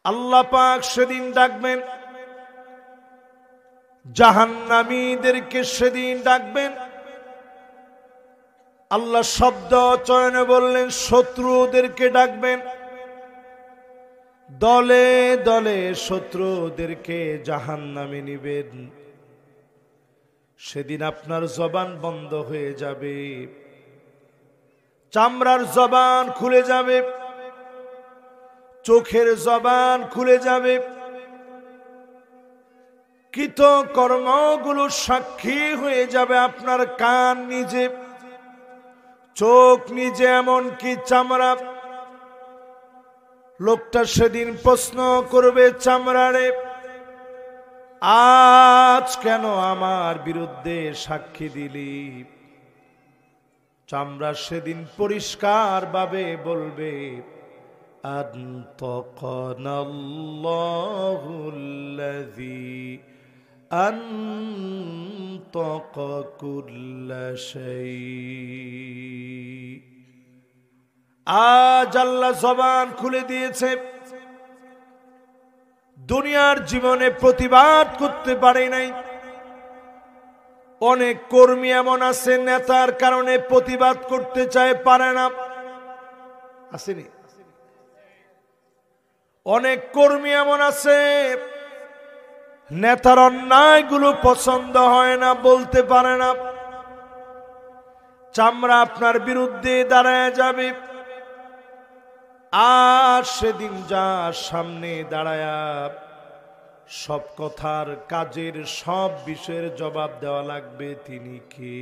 আল্লাহ পাক সেদিন ডাকবেন, জাহান্নামীদেরকে সেদিন ডাকবেন। আল্লাহ শব্দ চয়নে বললেন শত্রুদেরকে ডাকবেন, দলে দলে শত্রুদেরকে জাহান্নামে নিবেন। সেদিন আপনার জবান বন্ধ হয়ে যাবে, চামড়ার জবান খুলে যাবে, চোখের জবান খুলে যাবে, কৃত কর্মগুলো সাক্ষী হয়ে যাবে আপনার কান নিজে, চোখ নিজে, এমনকি চামড়া। লোকটা সেদিন প্রশ্ন করবে চামড়ারে, আজ কেন আমার বিরুদ্ধে সাক্ষী দিলি? চামড়া সেদিন পরিষ্কার ভাবে বলবে, আনতাকানাল্লাহুল্লাযী আনতাকা কুল্লা শাই। আজ আল্লাহ জবান খুলে দিয়েছে। দুনিয়ার জীবনে প্রতিবাদ করতে পারে নাই। অনেক কর্মী এমন আছে নেতার কারণে প্রতিবাদ করতে চায়, পারে না। আসেনি? অনেক কর্মী এমন আছে নেতার অন্যায়গুলো পছন্দ হয় না, বলতে পারে না। চামড়া আপনার বিরুদ্ধে দাঁড়ায় যাবে। আর সেদিন যার সামনে দাঁড়ায়া সব কথার, কাজের, সব বিষয়ের জবাব দেওয়া লাগবে, তিনি কে?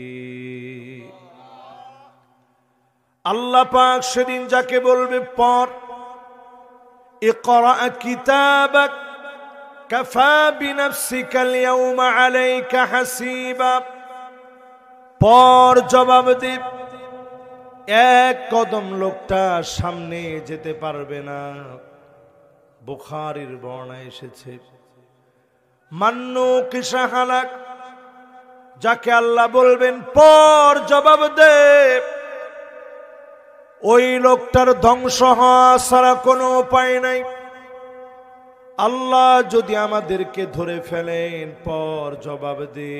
আল্লাহ পাক সেদিন যাকে বলবে পড়, ইকরা কিতাবাক কাফা বিনাফসিকাল ইয়াউমা আলাইকা হাসিবা, পড়, জবাব দে। এক কদম লোকটা সামনে যেতে পারবে না। বুখারীর বর্ণনায় এসেছে, মান্নু কিসা হালাক, যাকে আল্লাহ বলবেন পর জবাব দে, ওই লোকটার ধ্বংস হওয়া ছাড়া কোনো উপায় নাই। আল্লাহ যদি আমাদেরকে ধরে ফেলেন, পর জবাব দে,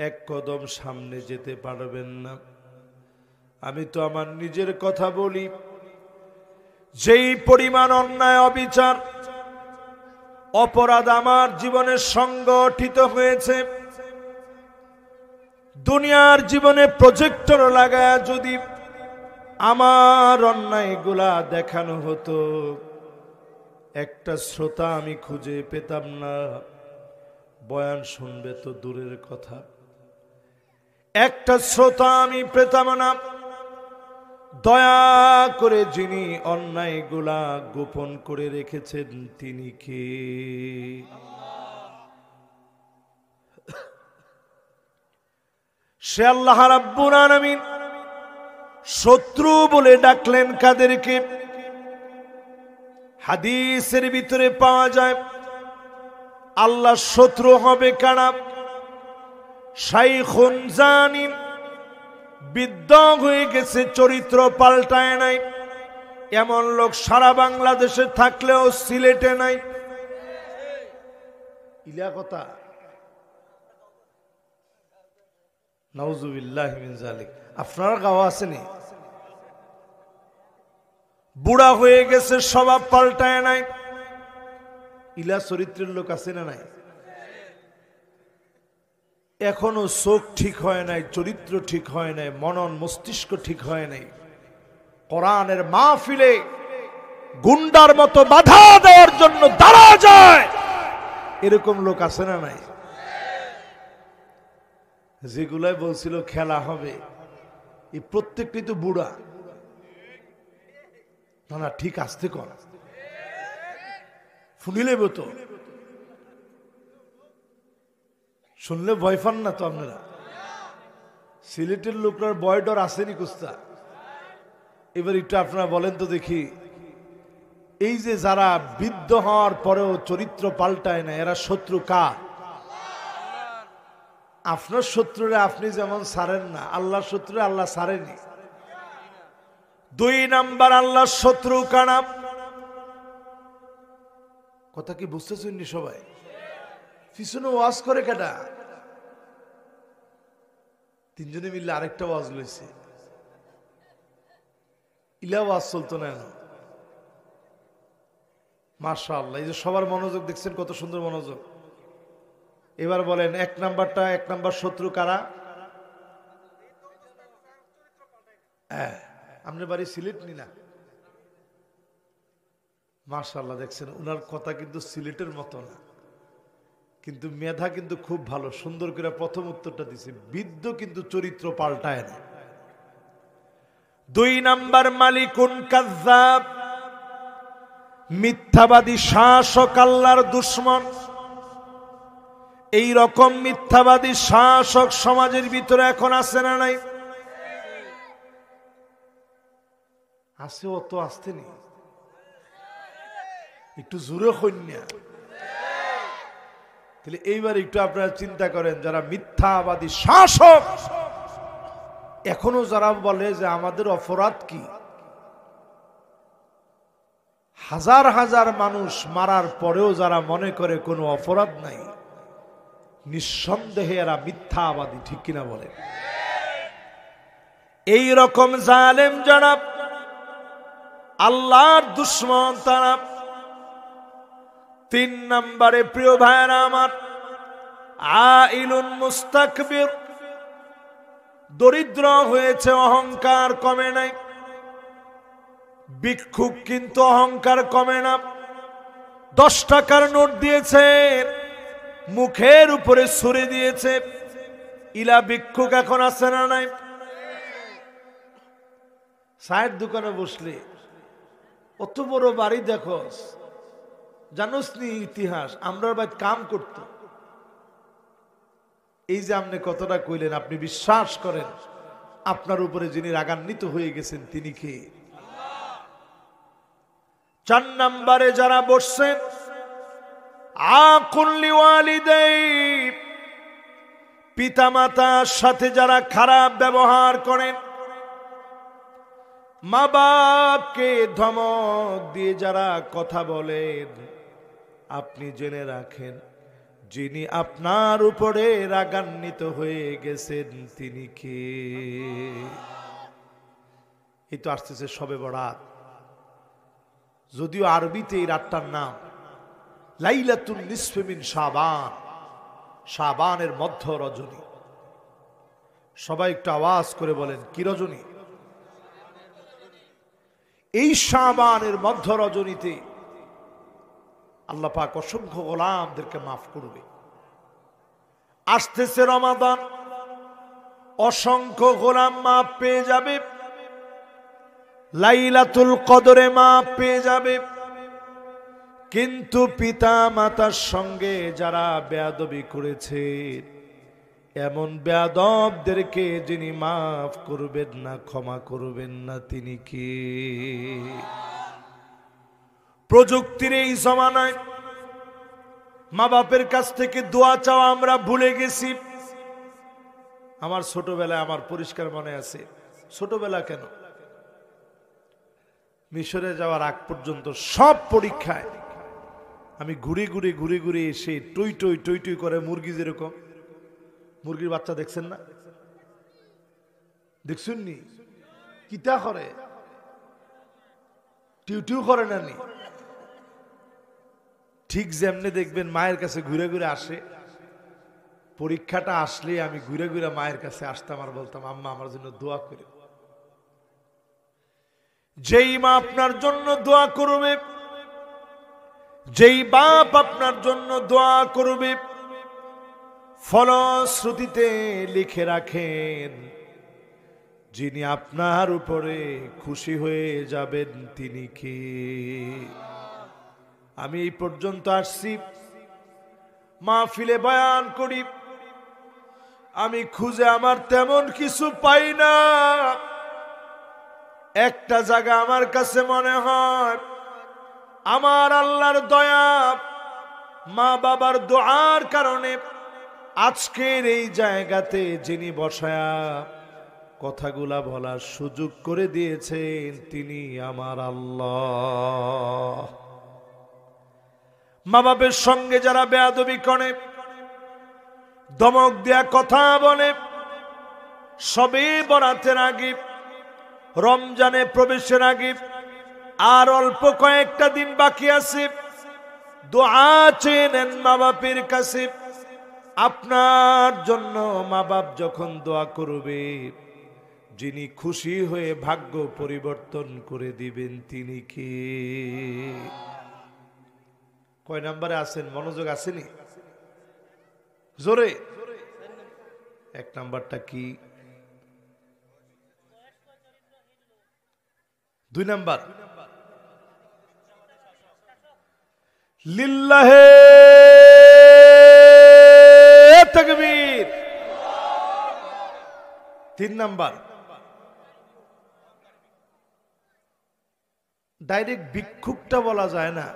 এক কদম সামনে যেতে পারবেন না। আমি তো আমার নিজের কথা বলি, যেই পরিমাণ অন্যায়, অবিচার, অপরাধ আমার জীবনে সংগঠিত হয়েছে, দুনিয়ার জীবনে প্রজেক্টর লাগায় যদি আমার অন্যায়গুলা দেখানো হতো, একটা শ্রোতা আমি খুঁজে পেতাম না। বয়ান শুনবে তো দূরের কথা, একটা শ্রোতা আমি পেতাম না। দয়া করে যিনি অন্যায়গুলা গোপন করে রেখেছেন, তিনি কে? সে আল্লাহ রাব্বুল আলামিন। শত্রু বলে ডাকলেন কাদেরকে? হাদিসের ভিতরে পাওয়া যায় আল্লাহ শত্রু হবে কারা? শাইখুন জানিম, বৃদ্ধ হয়ে গেছে, চরিত্র পাল্টায় নাই, এমন লোক সারা বাংলাদেশে থাকলেও সিলেটে নাই। ইলা কথা, নাউজুবিল্লাহি মিন যালিক। আপনার গাওয়া আসেনি? বুড়া হয়ে গেছে, স্বভাব পাল্টায় নাই, ইলা চরিত্রের লোক আছে না নাই? এখনো চোখ ঠিক হয় নাই, চরিত্র ঠিক হয় নাই, মনন মস্তিষ্ক ঠিক হয় নাই। কোরআনের মাহফিলে গুন্ডার মতো বাধা দেওয়ার জন্য দাঁড়া যায়, এরকম লোক আছে না নাই? যেগুলাই বলছিল খেলা হবে, এই প্রত্যেকটি তো বুড়া। না না, ঠিক আসতে কর, শুনিলে তো, শুনলে ভয় পান না তো আপনারা? সিলেটের লোকরার ভয় ডর আসেনি কুস্তা? এবার একটু আপনারা বলেন তো দেখি, এই যে যারা বৃদ্ধ হওয়ার পরেও চরিত্র পাল্টায় না, এরা শত্রু কার? আপনার শত্রুরে আপনি যেমন ছাড়েন না, আল্লাহর শত্রুরে আল্লাহ ছাড়েনি। দুই নাম্বার, আল্লাহর শত্রু কারা? কথা কি বুঝতেছেন নি সবাই? পিছনে ওয়াজ করে কেটা? তিনজনে মিললে আরেকটা ওয়াজ লইছে, ইলা ওয়াজ চলতো না। মাশাআল্লাহ, এই যে সবার মনোযোগ দেখছেন, কত সুন্দর মনোযোগ। এবার বলেন এক নাম্বার শত্রু কারা? হ্যাঁ, আপনার বাড়ি সিলেট নি না? মাশাআল্লাহ, দেখছেন উনার কথা কিন্তু সিলেটের মতো না, কিন্তু মেধা কিন্তু খুব ভালো, সুন্দর করে প্রথম উত্তরটা দিছে। বিদ্য কিন্তু চরিত্র পাল্টায় না। 2 নাম্বার মালিকুন কাযযাব, মিথ্যাবাদী শাসক, আল্লাহর দুশমন। এই রকম মিথ্যাবাদী শাসক সমাজের ভিতরে এখন আছে না নাই? আছে, অত আসতে নি, একটু জোরে কন্যা। তাহলে এইবার একটু আপনারা চিন্তা করেন, যারা মিথ্যাবাদী শাসক এখনো যারা বলে যে আমাদের অপরাধ কি, হাজার হাজার মানুষ মারার পরেও যারা মনে করে কোনো অপরাধ নাই, নিঃসন্দেহে এরা মিথ্যাবাদী, ঠিক কিনা বলে? এই রকম জালেম যারা, আল্লাহর দুশমন তারা। 3 নম্বরে প্রিয় ভাইরা আমার, আইলুন মুস্তাকবির, দরিদ্র হয়েছে, অহংকার কমে নাই। ভিক্ষুক কিন্তু অহংকার কমে না। 10 টাকার নোট দিয়েছে, মুখের উপরে ছুরি দিয়েছে, ইলা ভিক্ষুক এখন আছে না নাই? চায়ের দোকানে বসলে অত বড় বাড়ি দেখোস, জানোস নি ইতিহাস, আমরা ভাই কাম করত। এই যে আপনি কতটা কইলেন, আপনি বিশ্বাস করেন আপনার উপরে যিনি রাগান্বিত হয়ে গেছেন তিনি কে? 4 নম্বরে যারা বসছেন, আকুল লিওয়ালিদাই, পিতামাতার সাথে যারা খারাপ ব্যবহার করেন, মা বাপকে ধমক দিয়ে যারা কথা বলেন, আপনি জেনে রাখেন যিনি আপনার উপরে রাগান্বিত হয়ে গেছেন তিনি কে? এই তো আসতেছে শবে বরাত, যদিও আরবিতে এই রাতটার নাম লাইলাতুন নিসফে মিন শাবান, শাবানের মধ্য রজনী। সবাই একটু আওয়াজ করে বলেন, কি রজনী? এই শাবানের মধ্য রজনীতে আল্লাহ পাক অসংখ্য গোলামদেরকে মাফ করবে। আসতেছে রমাদান, অসংখ্য গোলাম মাফ পেয়ে যাবে, লাইলাতুল কদরে মাফ পেয়ে যাবে। কিন্তু পিতা মাতার সঙ্গে যারা বেয়াদবি করেছে, এমন বেয়াদবদেরকে যিনি মাফ করবেন না, ক্ষমা করবেন না, তিনি কে? প্রযুক্তির এই জমানায় মা বাপের কাছ থেকে দোয়া চাওয়া আমরা ভুলে গেছি। আমার ছোটবেলায়, আমার পরিষ্কার মনে আছে, ছোটবেলা কেন, মিশরে যাওয়ার আগ পর্যন্ত সব পরীক্ষায় আমি ঘুরে ঘুরে এসে টই টই করে, মুরগি যেরকম, মুরগির বাচ্চা দেখছেন না? দেখছেন নি? কিতা করে, টিউ করে না নি? ঠিক যেমনি দেখবেন মায়ের কাছে ঘুরে ঘুরে আসে, পরীক্ষাটা আসলে আমি ঘুরে ঘুরে মায়ের কাছে আসতাম আর বলতাম, আম্মা আমার জন্য দোয়া করে। যেই মা আপনার জন্য দোয়া করবে, যেই বাপ আপনার জন্য দোয়া করবে, ফলশ্রুতিতে লিখে রাখেন যিনি আপনার উপরে খুশি হয়ে যাবেন তিনি কে? আমি এই পর্যন্ত আসছি, মাহফিলে বয়ান করি, আমি খুঁজে আমার তেমন কিছু পাই না। একটা জায়গা আমার কাছে মনে হয়, আমার আল্লাহর দয়া, মা বাবার দোয়ার কারণে আজকের এই জায়গাতে যিনি বসায়া কথাগুলা বলার সুযোগ করে দিয়েছেন তিনি আমার আল্লাহ। মা বাপের সঙ্গে যারা বেয়াদবি করে, ধমক দেয়া কথা বলে, সবে বরাতের আগে, রমজানে প্রবেশের আগে আর অল্প কয়েকটা দিন বাকি আছে, দোয়া চেয়ে নেন মা বাপের কাছে। আপনার জন্য মা বাপ যখন দোয়া করবে, যিনি খুশি হয়ে ভাগ্য পরিবর্তন করে দিবেন তিনি কে? কয় নাম্বারে আছেন? মনোযোগ আসেনি? জোরে। এক নাম্বারটা কি? 2 নাম্বার লিল্লাহে তাকবীর। 3 নাম্বার ডাইরেক্ট ভিক্ষুকটা বলা যায় না।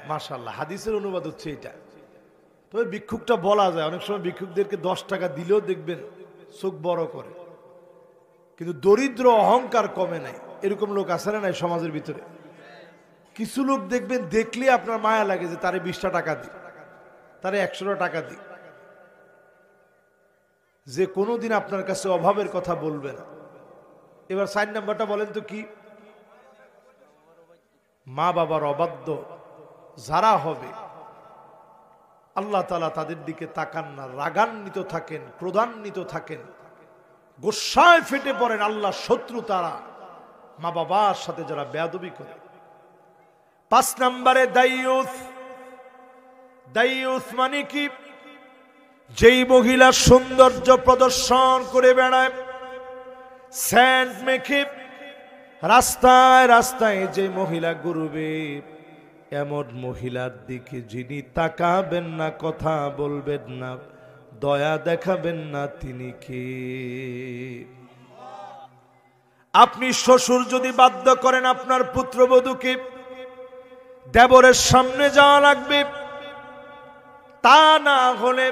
মাশাআল্লাহ, হাদিসের অনুবাদ হচ্ছে এটা। তবে ভিক্ষুকটা বলা যায়। অনেক সময় ভিক্ষুকদেরকে 10 টাকা দিলেও দেখবেন চোখ বড় করে, কিন্তু দরিদ্র অহংকার কমে নাই। এরকম লোক আছে না নাই সমাজের ভিতরে? কিছু লোক দেখবেন দেখলে আপনার মায়া লাগে যে তারে 20টা টাকা দিই, তারে 100টা টাকা দিই, যে কোনোদিন আপনার কাছে অভাবের কথা বলবে না। এবার 4 নাম্বারটা বলেন তো কি? মা বাবার অবাধ্য যারা হবে, আল্লাহ তাআলা তাদের দিকে তাকান না, রাগান্বিত থাকেন, ক্রোধান্বিত থাকেন, গোসায় ফেটে পড়েন। আল্লাহ শত্রু তারা, মা বাবার সাথে যারা বেয়াদবি করে। 5 নম্বরে দায়ুস। দায়ুস মানে কি? যেই মহিলা সৌন্দর্য প্রদর্শন করে বেড়ায়, সেন্ট মেখে রাস্তায় রাস্তায় যে মহিলা ঘুরবে, এমন মহিলার দিকে যিনি তাকাবেন না, কথা বলবেন না, দয়া দেখাবেন না, তিনি কে? আপনি শ্বশুর যদি বাধ্য করেন আপনার পুত্রবধূকে দেবরের সামনে যাওয়া লাগবে, তা না হলে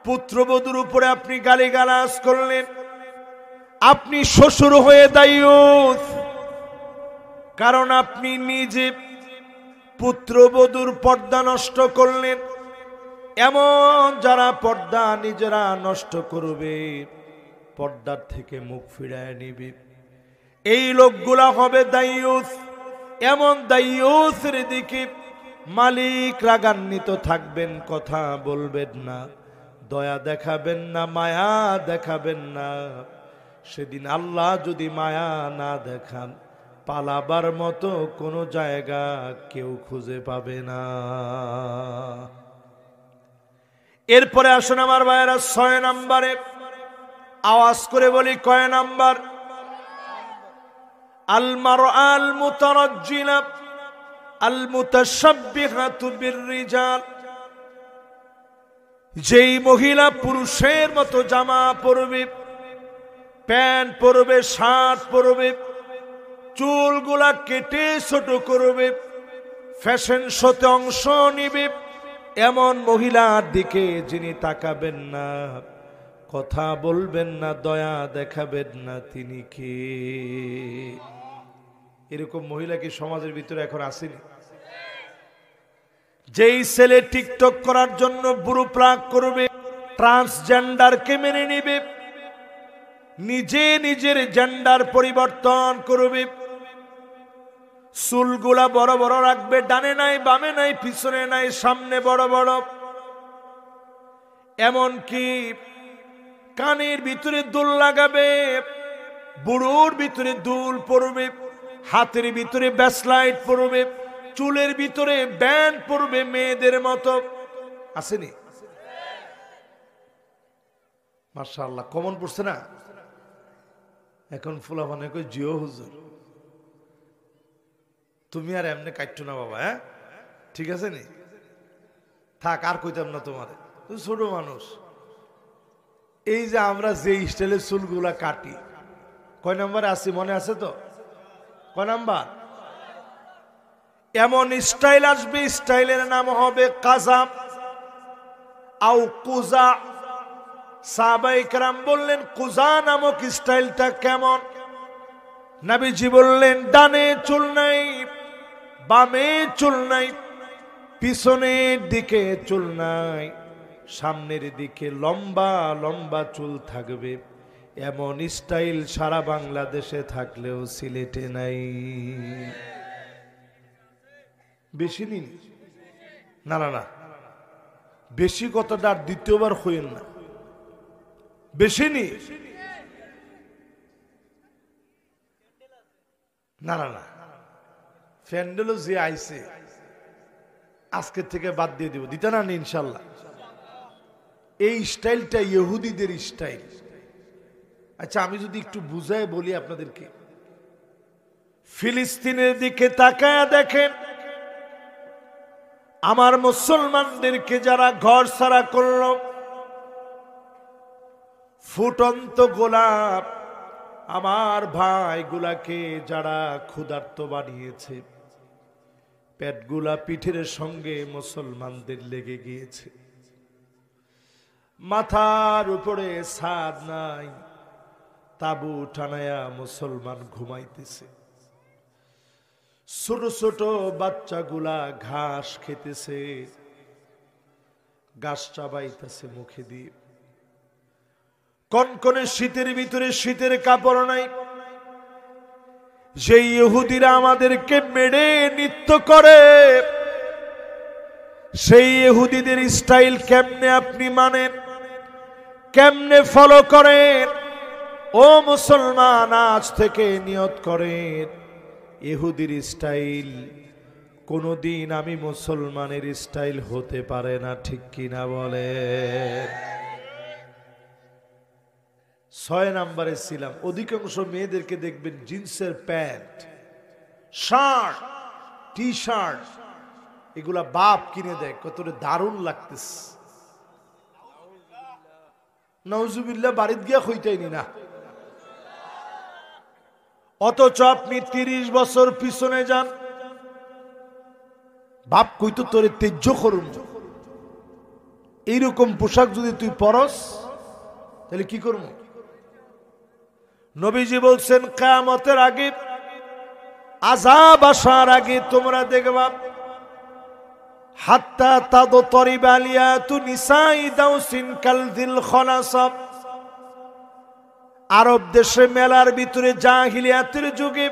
পুত্রবধূর উপরে আপনি গালিগালাজ করলেন, আপনি শ্বশুর হয়ে দায়ুস। কারণ আপনি নিজে পুত্রবধূর পর্দা নষ্ট করলেন। এমন যারা পর্দা নিজেরা নষ্ট করবে, পর্দার থেকে মুখ ফিরায় নিবে, এই লোকগুলা হবে দায়ুস। এমন দায়ুসের দিকে মালিক রাগান্বিত থাকবেন, কথা বলবেন না, দয়া দেখাবেন না, মায়া দেখাবেন না। সেদিন আল্লাহ যদি মায়া না দেখান, পালাবার মতো কোনো জায়গা কেউ খুঁজে পাবে না। এরপরে আসুন আমার ভাইয়েরা 6 নম্বরে, আওয়াজ করে বলি কয় নাম্বার? আল মারআল মুতারাজ্জিলা আল মুতাশাব্বিহাতু বিররিজাল। যেই মহিলা পুরুষের মতো জামা পরবে, প্যান্ট পরবে, শার্ট পরবে, চুলগুলা কেটে ছোট করবে, ফ্যাশন শোতে অংশ নিবে, এমন মহিলার দিকে যিনি তাকাবেন না, কথা বলবেন না, দয়া দেখাবেন না, তিনি কে? এরকম মহিলা কি সমাজের ভিতরে এখন আসেনি? যেই ছেলে টিকটক করার জন্য বুড়ো প্রাগ করবে, ট্রান্সজেন্ডারকে মেনে নিবে, নিজে নিজের জেন্ডার পরিবর্তন করবে, চুলগুলা বড় বড় রাখবে, ডানে নাই বামে নাই, পিছনে নাই সামনে বড় বড়, এমন কি কানের ভিতরে দুল লাগাবে, বুড়োর ভিতরে দুল পরবে, হাতের ভিতরে ব্যাসলাইট পরবে, চুলের ভিতরে ব্যান্ড পরবে মেয়েদের মতো। আসেনি? মাশাআল্লাহ, কমন পড়ছে না? এখন ফুলা মানে কই জিও হুজুর তুমি আর এমনি কাটছো না বাবা, হ্যাঁ ঠিক আছে নি, থাক আর কইতাম না তোমারে, তুমি ছোট মানুষ। এই যে আমরা যে স্টাইলের চুলগুলা কাটি, কয় নাম্বারে আছি মনে আছে তো? কয় নাম্বার? এমন স্টাইল আসবে, স্টাইলের নাম হবে কাজা আও কুজা। সাহাবায়ে কেরাম বললেন কুজা নামক স্টাইলটা কেমন? নবীজি বললেন ডানে চুল নাই, বামে চুল নাই, পিছনের দিকে চুল নাই, সামনের দিকে লম্বা লম্বা চুল থাকবে, এমন স্টাইল সারা বাংলাদেশে থাকলেও সিলেটে নাই। বেশি নিন না, না না, বেশি কথাটা আর দ্বিতীয়বার হইেন না, বেশি নি না না না, ফ্যান্ডেলও যে আইছে আজকে থেকে বাদ দিয়ে দিব, দিতে না ইনশাল্লাহ। এই স্টাইলটা ইহুদিদের স্টাইল। আচ্ছা আমি যদি একটু বুঝায় বলি আপনাদেরকে, ফিলিস্তিনের দিকে তাকায় দেখেন, আমার মুসলমানদেরকে যারা ঘর ছাড়া করল, ফুটন্ত গোলাপ আমার ভাইগুলাকে যারা ক্ষুধার্ত বানিয়েছে, পেটগুলা পিঠের সঙ্গে মুসলমানদের লেগে গিয়েছে, মাথার উপরে ছাদ নাই, তাবু টানায়া মুসলমান ঘুমাইতেছে, ছোট ছোট বাচ্চাগুলা ঘাস খেতেছে, ঘাস চাবাইতেছে মুখে দিয়ে, কনকনে শীতের ভিতরে শীতের কাপড় নাই। সেই ইহুদিরা আমাদেরকে মেরে নৃত্য করে, সেই ইহুদিদের স্টাইল কেমনে আপনি মানেন, কেমনে ফলো করেন? ও মুসলমান, আজ থেকে নিয়ত করেন, ইহুদির স্টাইল কোনদিন আমি মুসলমানের স্টাইল হতে পারে না, ঠিক কিনা বলেন? 6 নম্বরে ছিলাম, অধিকাংশ মেয়েদেরকে দেখবেন জিন্সের প্যান্ট, শার্ট, টি শার্ট, এগুলা বাপ কিনে দেয়, কতটা দারুণ লাগতেছে। নাউজুবিল্লাহ, বাড়িতে গিয়া হইতাইনি না। অথচ আপনি 30 বছর পিছনে যান, বাপ কইতো তোরে তেজ্য করুন, এইরকম পোশাক যদি তুই পরস তাহলে কি করব? নবীজি বলছেন, কিয়ামতের আগে, আযাব আসার আগে তোমরা দেখবা, হাত্তা তাদতরিবা আলিয়াতু নিসাই দাউসিন কালযিল খনাসা। আরব দেশে মেলার ভিতরে জাহিলিয়াতের যুগে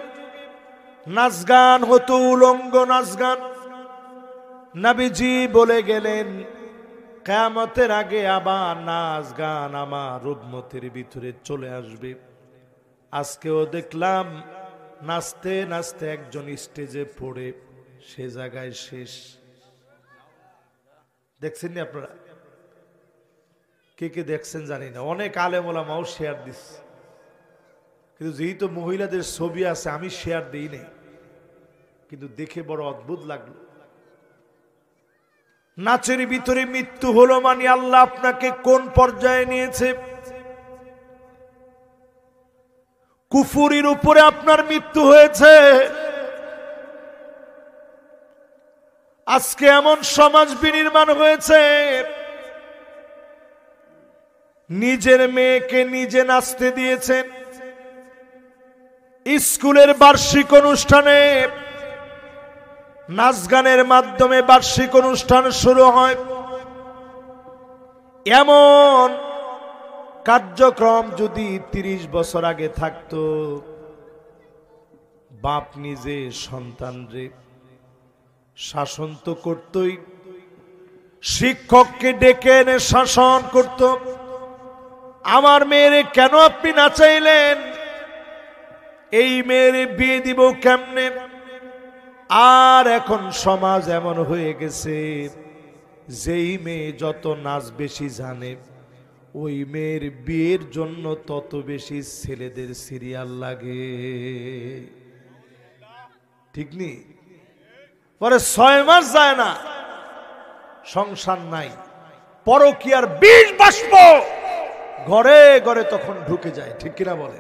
নাচ গান হতো, উলঙ্গ নাচ গান। নবীজি বলে গেলেন, কিয়ামতের আগে আবার নাচ গান আমার উম্মতের ভিতরে চলে আসবে। আজকেও দেখলাম নাচতে নাচতে একজন স্টেজে পড়ে সে জায়গায় শেষ। দেখছেন না আপনারা? কে কে দেখছেন জানি না, অনেক আলেম ওলামাও শেয়ার দিচ্ছে, কিন্তু যেহেতু মহিলাদের ছবি আছে আমি শেয়ার দিই নাই, কিন্তু দেখে বড় অদ্ভুত লাগলো। নাচের ভিতরে মৃত্যু হলো মানে আল্লাহ আপনাকে কোন পর্যায়ে নিয়েছে? কুফুরির উপরে আপনার মৃত্যু হয়েছে। আজকে এমন সমাজ বিনির্মাণ হয়েছে, নিজের মেয়েকে নিজে নাচতে দিয়েছেন। স্কুলের বার্ষিক অনুষ্ঠানে নাচ গানের মাধ্যমে বার্ষিক অনুষ্ঠান শুরু হয়। এমন কার্যক্রম যদি 30 বছর আগে থাকতো, বাপ নিজে সন্তানরে শাসন তো করতই, শিক্ষককে ডেকে এনে শাসন করত, আমার মেয়েরে কেন আপনি নাচাইলেন, এই মেয়েরে বিয়ে দিব কেমনে? আর এখন সমাজ এমন হয়ে গেছে, যেই মেয়ে যত নাচ বেশি জানে, ওই মেয়ের বিয়ের জন্য তত বেশি ছেলেদের সিরিয়াল লাগে, ঠিক নি? পরে 6 মাস যায় না, সংসার নাই, পরকীয়ার বিষ বাষ্প ঘরে ঘরে তখন ঢুকে যায়, ঠিক কিনা বলে?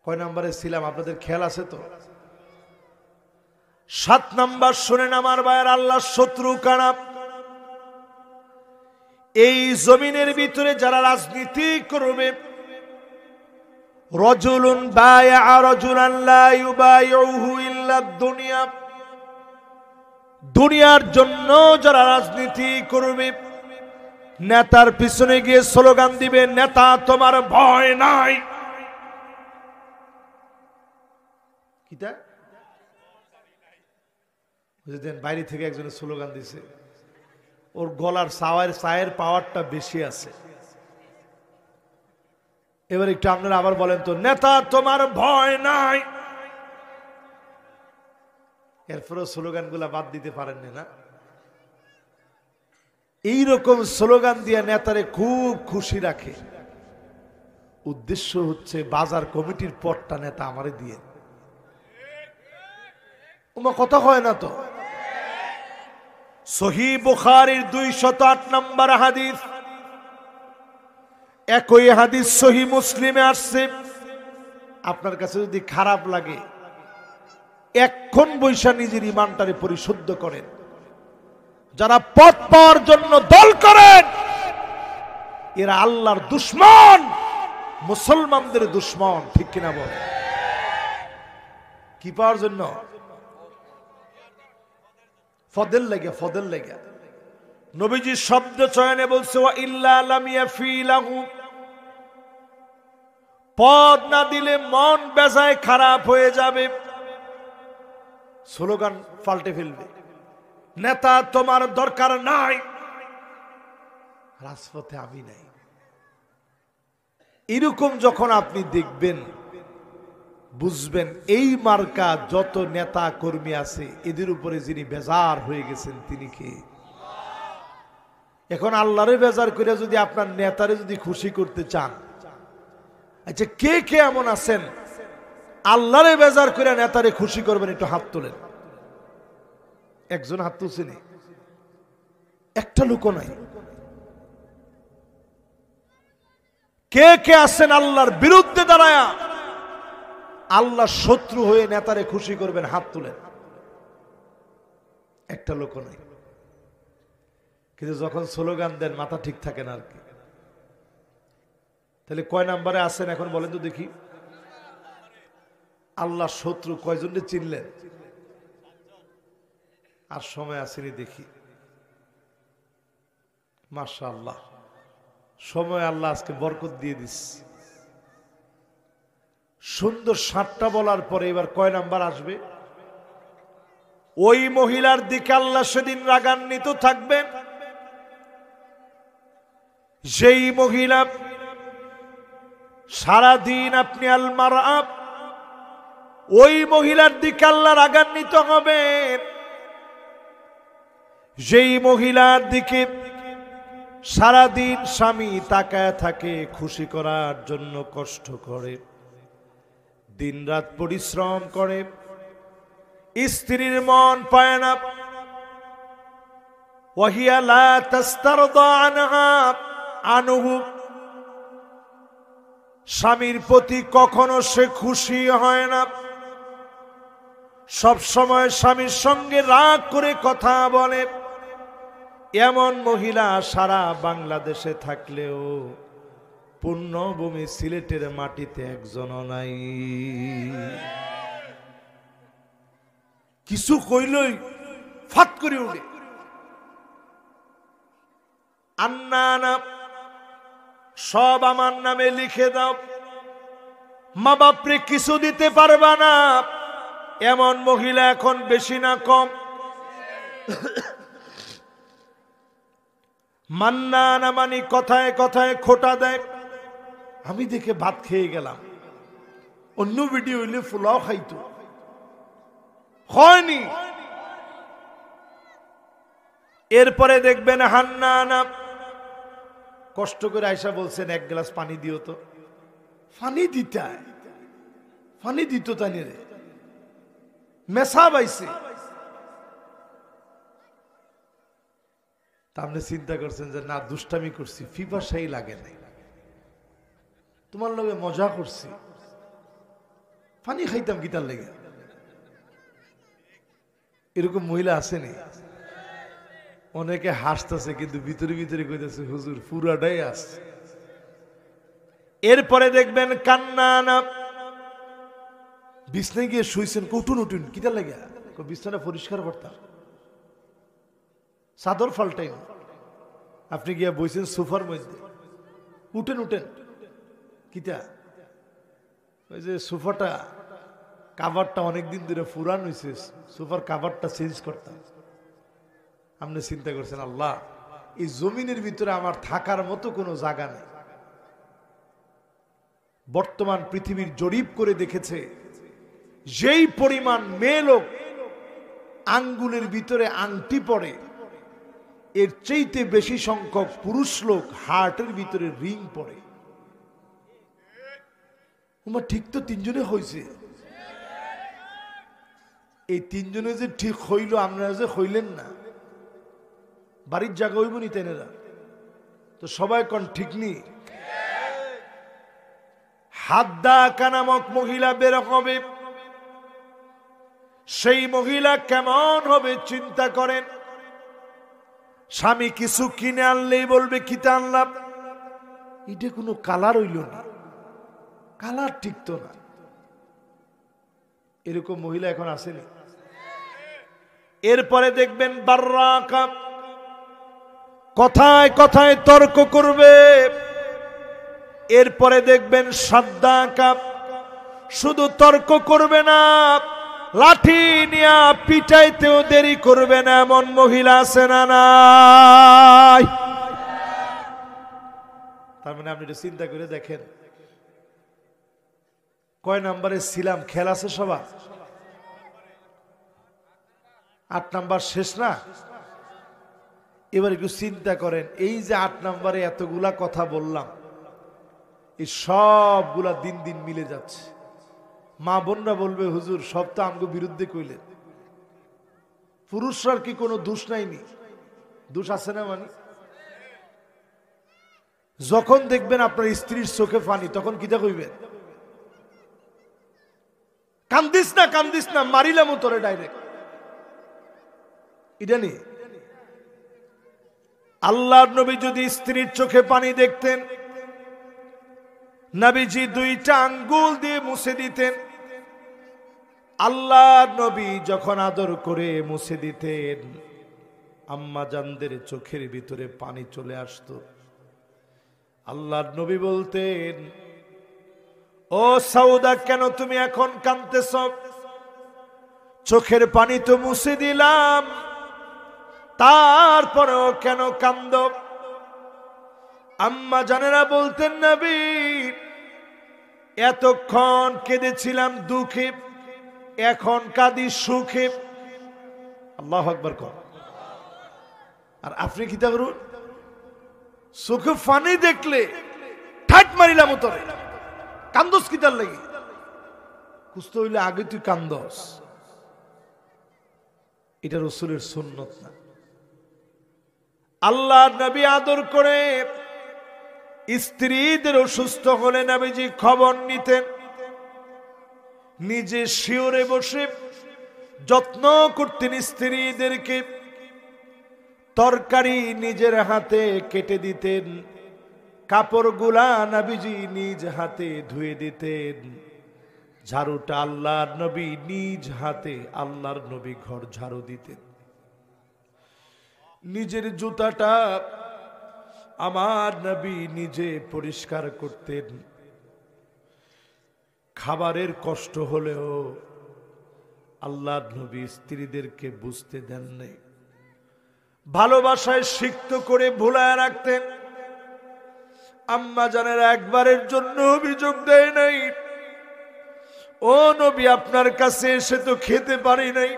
কয় নম্বরে ছিলাম আপনাদের খেয়াল আছে তো? 7 নম্বর শুনেন আমার ভাইয়ের, আল্লাহর শত্রু কারা? এই জমিনের ভিতরে যারা রাজনীতি করবে, রাজুলুন বায়আ রাজুলান লা ইউবাইউহু ইল্লা দুনিয়া, দুনিয়ার জন্য যারা রাজনীতি করবে, নেতার পিছনে গিয়ে স্লোগান দিবে, নেতা তোমার ভয় নাই। কিটা বুঝলেন? বাইরে থেকে একজনের স্লোগান দিছে, ওর গলার চায়ের পাওয়ারটা বেশি আছে। এবার একটু আপনারা আবার বলেন তো, নেতা তোমার ভয় নাই। এরপরও স্লোগান গুলা বাদ দিতে পারেননি না? এইরকম স্লোগান দিয়ে নেতারে খুব খুশি রাখে। উদ্দেশ্য হচ্ছে বাজার কমিটির পদটা নেতা আমারে দিয়ে। ওমা কথা হয় না তো। সহিহ বুখারীর 208 নম্বর হাদিস, একই হাদিস সহিহ মুসলিমে আসছে। আপনার কাছে যদি খারাপ লাগে, এখন বৈশা নিজের ইমানটারে পরিশুদ্ধ করেন। যারা পদ পাওয়ার জন্য দল করেন, এরা আল্লাহর দুশমন, মুসলমানদের দুশমন। ঠিক কিনা বল? কি পাওয়ার জন্য? ফদের লেগে, ফদের লেগে। নবীজি শব্দ চয়নে বলছে, ওয়া ইল্লা লাম ইয়াফিলাহু, পদ না দিলে মন বেজায় খারাপ হয়ে যাবে। স্লোগান পাল্টে ফেলবে, নেতা তোমার দরকার নাই, রাজপথে আমি নাই। এরকম যখন আপনি দেখবেন, বুঝবেন এই মার্কা যত নেতা কর্মী আছে, এদের উপরে যিনি বেজার হয়ে গেছেন তিনি কে? এখন আল্লাহরে বেজার করে যদি আপনার নেতারে যদি খুশি করতে চান, আচ্ছা কে কে এমন আছেন আল্লাহরে বেজার করে নেতারে খুশি করবেন? একটু হাত তোলেন। একজন হাত তুলছেন? একটা লোকও নাই। কে কে আছেন আল্লাহর বিরুদ্ধে দাঁড়ায়া আল্লাহ শত্রু হয়ে নেতারে খুশি করবেন? হাত তুলেন। একটা লোক নাই। কিন্তু যখন স্লোগান দেন মাথা ঠিক থাকে না আর কি। তাহলে কয় নাম্বারে আছেন এখন বলেন তো দেখি? আল্লাহ শত্রু কয়জনে চিনলেন? আর সময় আসেনি দেখি। মাশাআল্লাহ, সময় আল্লাহ আজকে বরকত দিয়ে দিস। সুন্দর 7টা বলার পরে এবার কয় নাম্বার আসবে? ওই মহিলার দিকে আল্লাহ সেদিন রাগান্বিত থাকবেন, যেই মহিলা সারাদিন আপনি আল মারআ, ওই মহিলার দিকে আল্লাহ রাগান্বিত হবেন, যেই মহিলার দিকে সারাদিন স্বামী তাকায় থাকে, খুশি করার জন্য কষ্ট করে, দিনরাত পরিশ্রম করে, স্ত্রীর মন পায় না। ওয়াহিয়া লা তাস্তারদা আনহু, স্বামীর প্রতি কখনো সে খুশি হয় না, সব সময় স্বামীর সঙ্গে রাগ করে কথা বলে। এমন মহিলা সারা বাংলাদেশে থাকলেও পুণ্যভূমি সিলেটের মাটিতে একজনও নাই। কিছু কইলই ফাত করে উঠে, আন্নানা সব আমার নামে লিখে দাও, মা বাপরে কিছু দিতে পারবা না। এমন মহিলা এখন বেশি না কম? মান্নানা মানে কথায় কথায় খোটা দেয়। আমি দেখে ভাত খেয়ে গেলাম, অন্য ভিডিও হইলে ফুলাও খাইতো, হয়নি। এরপরে দেখবেন হান্নানা কষ্ট করে আয়সা বলছেন, 1 গ্লাস পানি দিও তো। পানি দিতে, পানি দিত তাই রে, মেসা বাইছে। তা আপনি চিন্তা করছেন যে না, দুষ্টামি করছি, পিপাসাই লাগে নাই, তোমার লগে মজা করছি, পানি খাইতাম গীতার লেগে। এরকম মহিলা আসেনি? অনেকে হাসতেছে কিন্তু ভিতরে ভিতরে কইতেছে হুজুর পুরাটাই আসছে। এরপরে দেখবেন কান্নানা, বিছনায় গিয়ে শুইছেন, উঠুন উঠুন, কিটা লাগে বিছনাটা পরিষ্কার করতাম, চাদর ফাল্টাই, আপনি গিয়া বইছেন সোফার মধ্যে, উঠেন উঠেন, কিটা ওই যে সোফাটা কাভারটা অনেকদিন ধরে পুরান হয়েছে, সোফার কাভারটা চেঞ্জ করতাম। আপনি চিন্তা করছেন আল্লাহ এই জমিনের ভিতরে আমার থাকার মতো কোনো জায়গা নেই। বর্তমান পৃথিবীর জরিপ করে দেখেছে যেই পরিমাণ মেয়ে লোক আঙ্গুলের ভিতরে আংটি পড়ে, এর চাইতে বেশি সংখ্যক পুরুষ লোক হার্টের ভিতরে রিং পড়ে। তোমার ঠিক তো তিনজনে হয়েছে, এই তিনজনে যে ঠিক হইল, আপনারা যে হইলেন না, বাড়ির জায়গা হইব নি তেনেরা তো সবাই কোন ঠিক নি। হাদ্দাকা নামক মহিলা বের হবে, সেই মহিলা কেমন হবে চিন্তা করেন। স্বামী কিছু কিনে আনলেই বলবে কিতা আনলাম, এটা কোনো কালার হইল না, কালার টিকতো না, এরকম মহিলা এখন আসেনি। এরপরে দেখবেন বাররাকা, কথায় কথায় তর্ক করবে। এরপরে দেখবেন সাদ্দাকা, শুধু তর্ক করবে না, লাঠি নিয়ে পিটাইতেও দেরি করবে না, এমন মহিলা আছে না নাই? তার মানে আপনি এটা চিন্তা করে দেখেন কয় নাম্বারে ছিলাম, খেয়াল আছে সবার? 8 নাম্বার শেষ না? এবার একটু চিন্তা করেন, এই যে 8 নাম্বারে এতগুলা কথা বললাম, এই সবগুলা দিন দিন মিলে যাচ্ছে। মা বোনরা বলবে হুজুর সব তো আমগো বিরুদ্ধে কইলেন, পুরুষরার কি কোনো দোষ নাইনি? দোষ আছে না? মানে যখন দেখবেন আপনার স্ত্রীর চোখে পানি, তখন কিটা কইবেন? কান্দিস না কান্দিস না, মারিলাম তোরে ডাইরেক্ট, এটা নেই। আল্লাহর নবী যদি স্ত্রীর চোখে পানি দেখতেন, নবীজি 2টা আঙ্গুল দিয়ে মুছে দিতেন। আল্লাহর নবী যখন আদর করে মুছে দিতেন, আম্মা জানদের চোখের ভিতরে পানি চলে আসতো। আল্লাহর নবী বলতেন, ও সাউদা, কেন তুমি এখন কাঁদতেছ? চোখের পানি তো মুছে দিলাম, তারপরেও কেন কান্দ? আম্মা জানেরা বলতেন, নবী এতক্ষণ কেঁদেছিলাম দুঃখে, এখন কাঁদি সুখে। আল্লাহু আকবার কর। আর আপনি কি তা করুন, চোখে পানি দেখলে ঠাট মারিলাম তোরে, কান্দস কি তার লাগি? কুস্ত হইলে আগে তুই কান্দস, এটা রাসূলের সুন্নত না। আল্লাহর নবী আদর করে স্ত্রীদের অসুস্থ হলে নবীজি খবর নিতেন, নিজে শিওরে বসে যত্ন করতেন স্ত্রীদেরকে। তরকারি নিজের হাতে কেটে দিতেন, কাপড়গুলা নবীজি নিজ হাতে ধুয়ে দিতেন। ঝাড়ুটা আল্লাহর নবী নিজ হাতে, আল্লাহর নবী ঘর ঝাড়ু দিতেন। নিজের জুতাটা আমার নবী নিজে পরিষ্কার করতেন। খাবারের কষ্ট হলেও আল্লাহর নবী স্ত্রীদেরকে বুঝতে দেন নাই, ভালোবাসায় সিক্ত করে ভুলায় রাখতেন। আম্মা জানেরা একবারের জন্য অভিযোগ দেয় নাই, ও নবী আপনার কাছে এসে তো খেতে পারি নাই,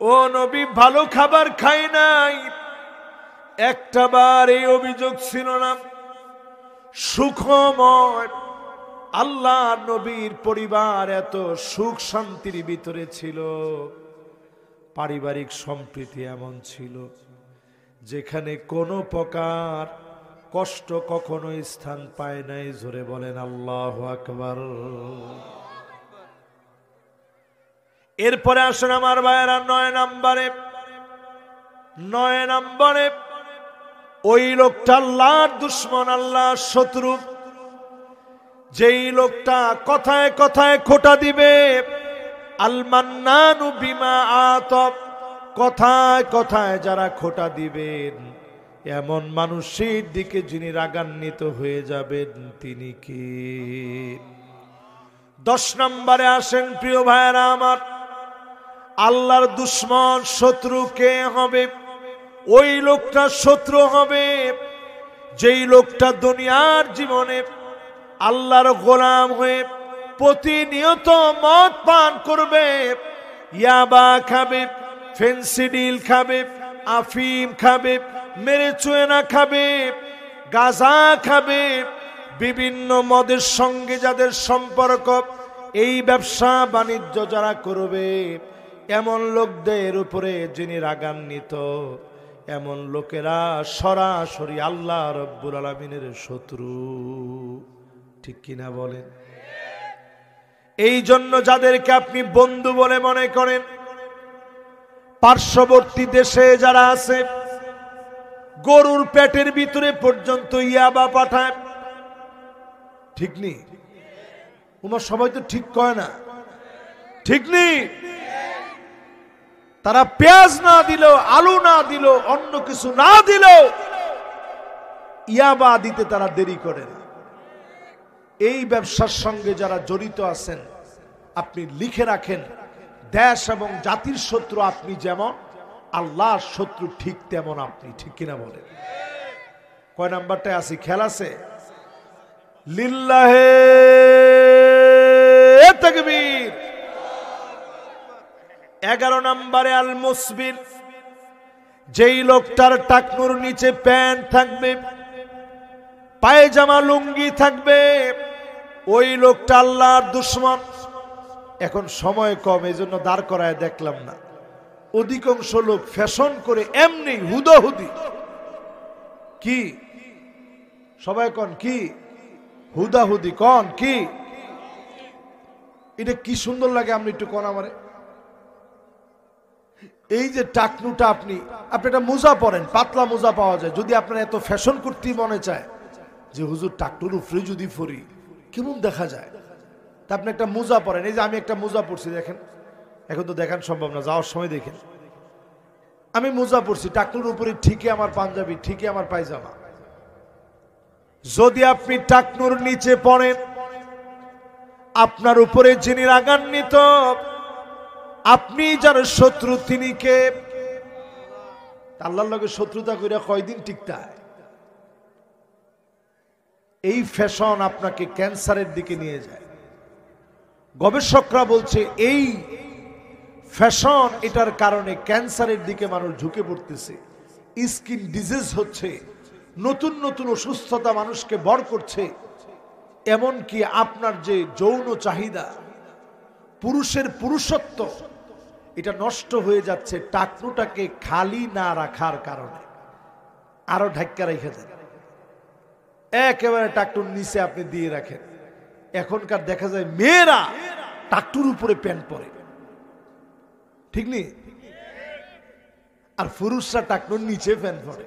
ও নবী ভালো খাবার খাই নাই, একটা বার এই অভিযোগ ছিল না। সুখময় আল্লাহ নবীর পরিবার এত সুখ শান্তির ভিতরে ছিল, পারিবারিক সম্প্রীতি এমন ছিল যেখানে কোনো প্রকার কষ্ট কখনো স্থান পায় নাই। জোরে বলেন আল্লাহু আকবার। এরপরে আসেন আমার ভাইয়েরা 9 নম্বরে ওই লোকটা আল্লাহর দুশ্মন, আল্লাহর শত্রু, যেই লোকটা কথায় কথায় খোঁটা দিবে, আল মান্নানু বিমা আতাব, কথায় কথায় যারা খোঁটা দিবেন, এমন মানুষের দিকে যিনি রাগান্বিত হয়ে যাবেন তিনি কি? 10 নম্বরে আসেন প্রিয় ভাইরা আমার, আল্লাহর দুশমন শত্রু কে হবে? ওই লোকটা শত্রু হবে যেই লোকটা দুনিয়ার জীবনে আল্লাহর গোলাম হয়ে প্রতিনিয়ত মদ পান করবে, ইয়াবা খাবে, ফেন্সিডিল খাবে, আফিম খাবে, মেরেচুয়েনা খাবে, গাঁজা খাবে, বিভিন্ন মদের সঙ্গে যাদের সম্পর্ক, এই ব্যবসা বাণিজ্য যারা করবে, এমন লোকদের উপরে যিনি রাগান্বিত, এমন লোকেরা সরাসরি আল্লাহ রব্বুল আলামিনের শত্রু। ঠিক কিনা বলেন? এই জন্য যাদেরকে আপনি বন্ধু বলে মনে করেন, পার্শ্ববর্তী দেশে যারা আছে গরুর পেটের ভিতরে পর্যন্ত ইয়াবা পাঠায়, ঠিক নেই? তোমার সবাই তো ঠিক কয় না, ঠিক নেই? তারা পেঁয়াজ না দিল, আলু না দিল, অন্য কিছু না দিল, ইয়াবা দিতে তারা দেরি করে না। এই ব্যবসার সঙ্গে যারা জড়িত আছেন, আপনি লিখে রাখেন, দেশ এবং জাতির শত্রু আপনি যেমন, আল্লাহর শত্রু ঠিক তেমন আপনি। ঠিক কিনা বলেন? কয় নাম্বারটায় আছি? খেয়াল আছে? লিল্লাহে তাকবীর। 11 নম্বরে আল মুসবির, যেই লোকটার টাকনুর নিচে প্যান্ট থাকবে, পায়জামা লুঙ্গি থাকবে, ওই লোকটা আল্লাহর দুশমন। এখন সময় কম, এই জন্য দাঁড় করায় দেখলাম না। অধিকাংশ লোক ফ্যাশন করে এমনি হুদাহুদি, কি সবাই কন কি হুদাহুদি, কন কি? এটা কি সুন্দর লাগে, আপনি একটু কন আমারে। এই যে টাকনুটা, আপনি একটা মোজা পরেন, পাতলা মোজা পাওয়া যায়। যদি আপনার এত ফ্যাশন করতে মনে চায় যে হুজুর টাকনুর উপরে যদি পরি কেমন দেখা যায়, তা আপনি একটা মোজা পরেন। এই যে আমি একটা মোজা পরছি, দেখেন, এখন তো দেখান সম্ভব না, যাওয়ার সময় দেখেন। আমি মোজা পরছি, টাকনুর উপরে ঠিকই আমার পাঞ্জাবি, ঠিকই আমার পায়জামা। যদি আপনি টাকনুর নিচে পড়েন, আপনার উপরে যিনি রাগান্বিত, আপনি যার শত্রু তিনি কে? আল্লাহর লগে শত্রুতা কইরা কয়দিন টিকতে হয়? এই ফ্যাশন আপনাকে ক্যান্সারের দিকে নিয়ে যায়। গবেষকরা বলছে এই ফ্যাশন, এটার কারণে ক্যান্সারের দিকে মানুষ ঝুঁকে পড়তেছে, স্কিন ডিজিজ হচ্ছে, নতুন নতুন অসুস্থতা মানুষকে বর করছে। এমনকি আপনার যে যৌন চাহিদা, পুরুষের পুরুষত্ব, এটা নষ্ট হয়ে যাচ্ছে টাকনুটাকে খালি না রাখার কারণে। আরো ঢাক্কা রেখে দেন, একেবারে টাকটুর নিচে আপনি দিয়ে রাখেন। এখনকার দেখা যায় মেয়েরা টাকটুর উপরে প্যান্ট পরে, ঠিক নেই? আর পুরুষরা টাকটুর নিচে প্যান্ট পরে।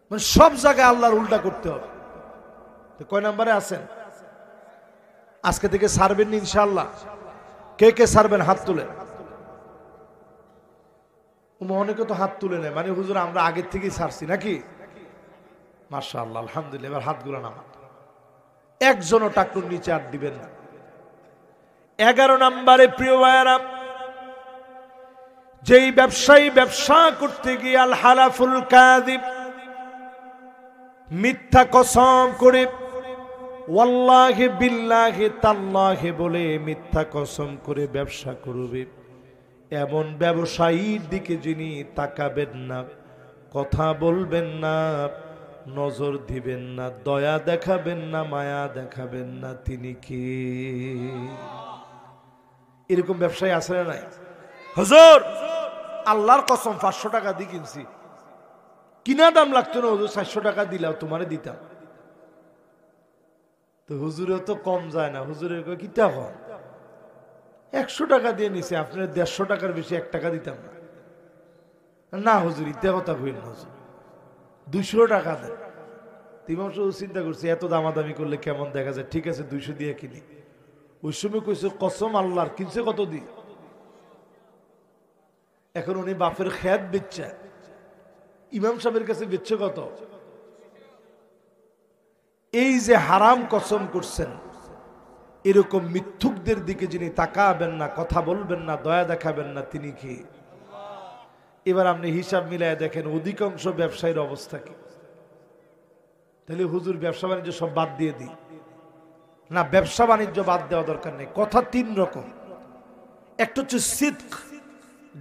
মানে সব জায়গায় আল্লাহর উল্টা করতে হবে। তো কয় নম্বরে আছেন? আজকে থেকে ছাড়বেন ইনশাআল্লাহ। কে কে ছাড়বেন হাত তুলেন। অনেকে তো হাত তুলে নেয়, মানে হুজুর আমরা আগের থেকেই ছাড়ছি নাকি? মাশাআল্লাহ, আলহামদুলিল্লাহ। এবার হাতগুলো নামান। একজনও টাকটুর নিচে আর দিবেন না। 11 নম্বরে প্রিয় ভাইয়েরা, যেই ব্যবসায়ী ব্যবসা করতে গিয়ে আল হালাফুল কাযিব, মিথ্যা কসম করে, ওয়াল্লাহি বিল্লাহি তাল্লাহি বলে মিথ্যা কসম করে ব্যবসা করবে, এমন ব্যবসায়ীর দিকে যিনি তাকাবেন না, কথা বলবেন না, নজর দিবেন না, দয়া দেখাবেন না, মায়া দেখাবেন না, তিনি কি? এরকম ব্যবসায়ী আছে না নাই? হুজুর আল্লাহর কসম 500 টাকা দিয়ে কিনছি, কিনা দাম লাগতো না হুজুর, 400 টাকা দিলাও তোমারে দিতাম। তো হুজুরে তো কম যায় না, হুজুরের কিতা হয় 100 টাকা দিয়ে নিছে, আপনার 150 টাকার বেশি 1 টাকা দিতাম না। না হুজুর ইত্যা কথা কইল না, হুজুর 200 টাকা দেন। ইমাম সাহেব চিন্তা করছে এত দামাদামি করলে কেমন দেখা যায়, ঠিক আছে 200 দিয়ে কিনি। ওই সময় কইছে কসম আল্লাহর, কিনছে কত দি? এখন উনি বাপের খেত বেচছে, ইমাম সাহেবের কাছে বেচছে কত? এই যে হারাম কসম করছেন, এরকম মিথ্যুকদের দিকে যিনি তাকাবেন না, কথা বলবেন না, দয়া দেখাবেন না, তিনি কি? এবার আপনি হিসাব মিলায় দেখেন অধিকাংশ ব্যবসায়ীর অবস্থা কি। তাহলে হুজুর ব্যবসা বাণিজ্য সব বাদ দিয়ে দিই না, ব্যবসা বাণিজ্য বাদ দেওয়া দরকার নেই। কথা 3 রকম, একটা হচ্ছে সিদক,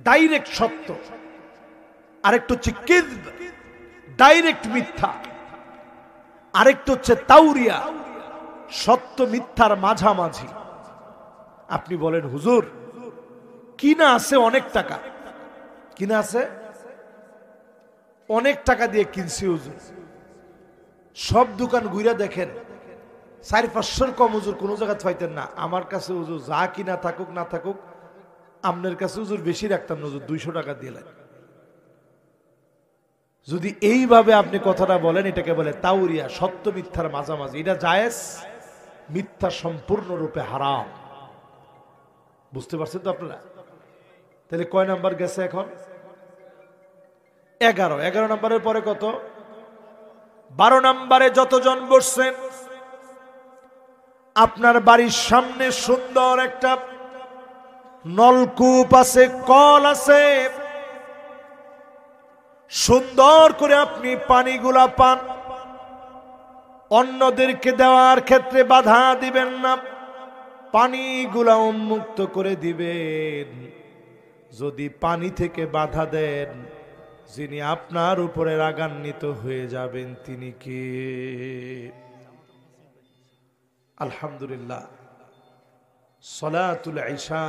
ডাইরেক্ট সত্য, আরেকটা হচ্ছে কিযব, ডাইরেক্ট মিথ্যা, আরেকটা হচ্ছে তাউরিয়া, সত্য মিথ্যার মাঝামাঝি। আপনি বলেন হুজুর কিনা আছে অনেক টাকা, কিনা আছে অনেক টাকা দিয়ে কিনছি হুজুর, সব দোকান ঘুরে দেখেন 400-500 কম হুজুর কোন জায়গা পাইতেন না। আমার কাছে হুজুর যা কিনা থাকুক না থাকুক, আপনার কাছে হুজুর বেশি রাখতাম না হুজুর, 200 টাকা দিয়ে লাগে। যদি এইভাবে আপনি কথাটা বলেন, এটাকে বলে তাউরিয়া, সত্য মিথ্যার মাঝামাঝি। এটা জায়েজ, মিথ্যা সম্পূর্ণরূপে হারাম। বুঝতে পারছেন তো আপনারা? তাহলে কয় নাম্বার গেছে এখন? 11 নাম্বারের পরে কত? 12 নাম্বারে যতজন বসছেন, আপনার বাড়ির সামনে সুন্দর একটা নলকূপ আছে, কল আছে, সুন্দর করে আপনি পানিগুলা পান। অন্যদেরকে দেওয়ার ক্ষেত্রে বাধা দিবেন না, পানিগুলা উন্মুক্ত করে দিবেন। যদি পানি থেকে বাধা দেন, যিনি আপনার উপরে রাগান্বিত হয়ে যাবেন তিনি কে? আলহামদুলিল্লাহ, সালাতুল ইশা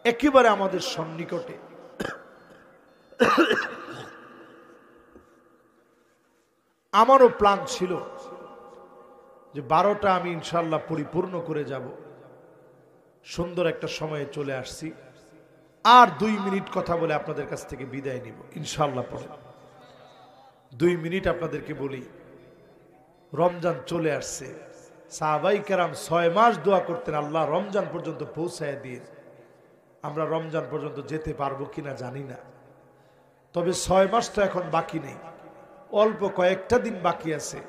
একেবারে আমাদের সন্নিকটে। আমারও প্ল্যান ছিল যে 12টা আমি ইনশাআল্লাহ পরিপূর্ণ করে যাব। সুন্দর একটা সময়ে চলে আসছি, আর 2 মিনিট কথা বলে আপনাদের কাছ থেকে বিদায় নিব ইনশাআল্লাহ। পরে 2 মিনিট আপনাদেরকে বলি, রমজান চলে আসছে। সাহাবাই কেরাম 6 মাস দোয়া করতেন, আল্লাহ রমজান পর্যন্ত পৌঁছায় দিয়ে। আমরা রমজান পর্যন্ত যেতে পারবো কিনা জানি না, তবে 6 মাস তো এখন বাকি নেই, অল্প কয়েকটা দিন বাকি আছে।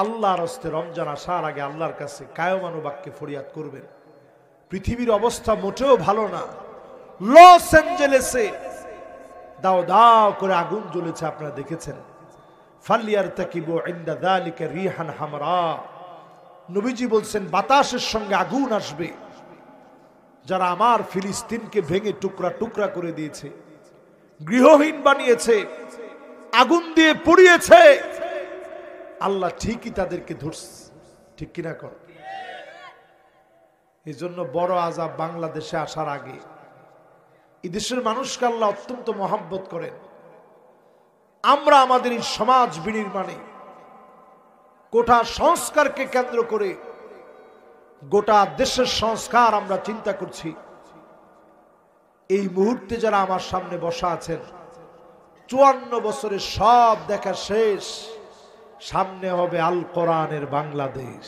আল্লাহর হস্তে রমজান আসার আগে আল্লাহর কাছে কায়মানুবাক্যে ফরিয়াদ করবেন। পৃথিবীর অবস্থা মোটেও ভালো না। লস অ্যাঞ্জেলেসে দাও দাও করে আগুন জ্বলেছে, আপনারা দেখেছেন। ফালিয়ারতাকিবু ইনদা যালিকা রিহান হামরা, নবীজি বলছেন বাতাসের সঙ্গে আগুন আসবে। যারা আমার ফিলিস্তিনকে ভেঙে টুকরা টুকরা করে দিয়েছে, গৃহহীন বানিয়েছে, আগুন দিয়ে পুড়িয়েছে, আল্লাহ ঠিকই তাদেরকে ধরছে। ঠিক কিনা কর? এই জন্য বড় আযাব বাংলাদেশে আসার আগে এদেশের মানুষকে আল্লাহ অত্যন্ত মহব্বত করেন। আমরা আমাদের এই সমাজ বিনির্মাণে গোটা সংস্কারকে কেন্দ্র করে গোটা দেশের সংস্কার আমরা চিন্তা করছি। এই মুহূর্তে যারা আমার সামনে বসা আছেন, 54 বছরের সব দেখা শেষ, সামনে হবে আল কোরআনের বাংলাদেশ।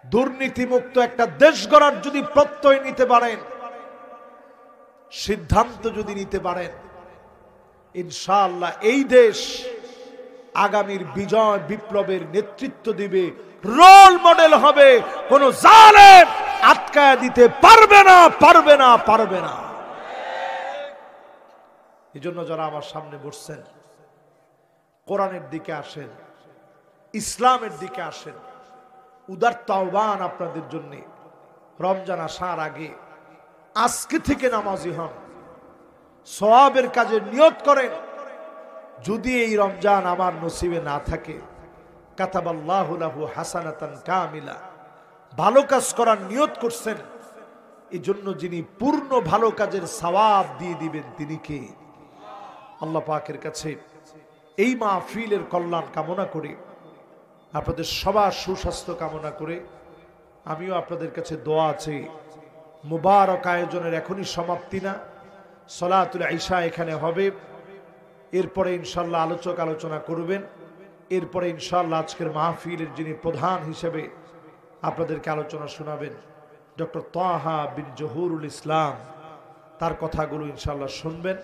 দুর্নীতিমুক্ত একটা দেশ গড়ার যদি প্রত্যয় নিতে পারেন, সিদ্ধান্ত যদি নিতে পারেন, ইনশাআল্লাহ এই দেশ আগামীর বিজয় বিপ্লবের নেতৃত্ব দিবে, রোল মডেল হবে। কোন জালেম আটকায় দিতে পারবে না, পারবে না, পারবে না। এই জন্য যারা আমার সামনে বসছেন, কোরআনের দিকে আসেন, ইসলামের দিকে আসেন। উদারত আহ্বান আপনাদের জন্য, রমজান আসার আগে আজকে থেকে নামাজি হন, সওয়াবের কাজে নিয়ত করেন। যদি এই রমজান আমার নসিবে না থাকে, কাতাবাল্লাহু লাহু হাসানাতান কামিলা, ভালো কাজ করার নিয়ত করছেন, এই জন্য যিনি পূর্ণ ভালো কাজের সওয়াব দিয়ে দিবেন তিনি কে? আল্লাহ পাকের কাছে এই মাহফিলের কল্যাণ কামনা করে, আপনাদের সবার সুস্বাস্থ্য কামনা করে, আমিও আপনাদের কাছে দোয়া আছে। মুবারক আয়োজনের এখনই সমাপ্তি না, সালাতুল ইশা এখানে হবে, এরপরে ইনশাআল্লাহ আলোচক আলোচনা করবেন। এরপরে ইনশাআল্লাহ আজকের মাহফিলের যিনি প্রধান হিসেবে আপনাদেরকে আলোচনা শোনাবেন ডক্টর তাহা বিন জহুরুল ইসলাম, তার কথাগুলো ইনশাআল্লাহ শুনবেন।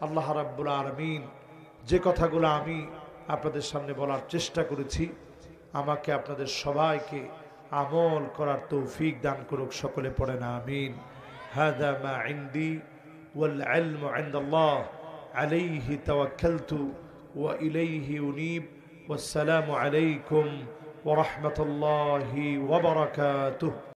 আল্লাহ রাব্বুল আলামিন যে কথাগুলো আমি আপনাদের সামনে বলার চেষ্টা করেছি, আমাকে আপনাদের সবাইকে আমল করার তৌফিক দান করুক। সকলে পড়েন আমিন। হাদা মা ইনদি ওয়াল ইলমু ইনদাল্লাহ আলাইহি তাওয়াক্কালতু ওয়া ইলাইহি উনীব। ওয়াসসালামু আলাইকুম ওয়া রাহমাতুল্লাহি ওয়া বারাকাতুহু।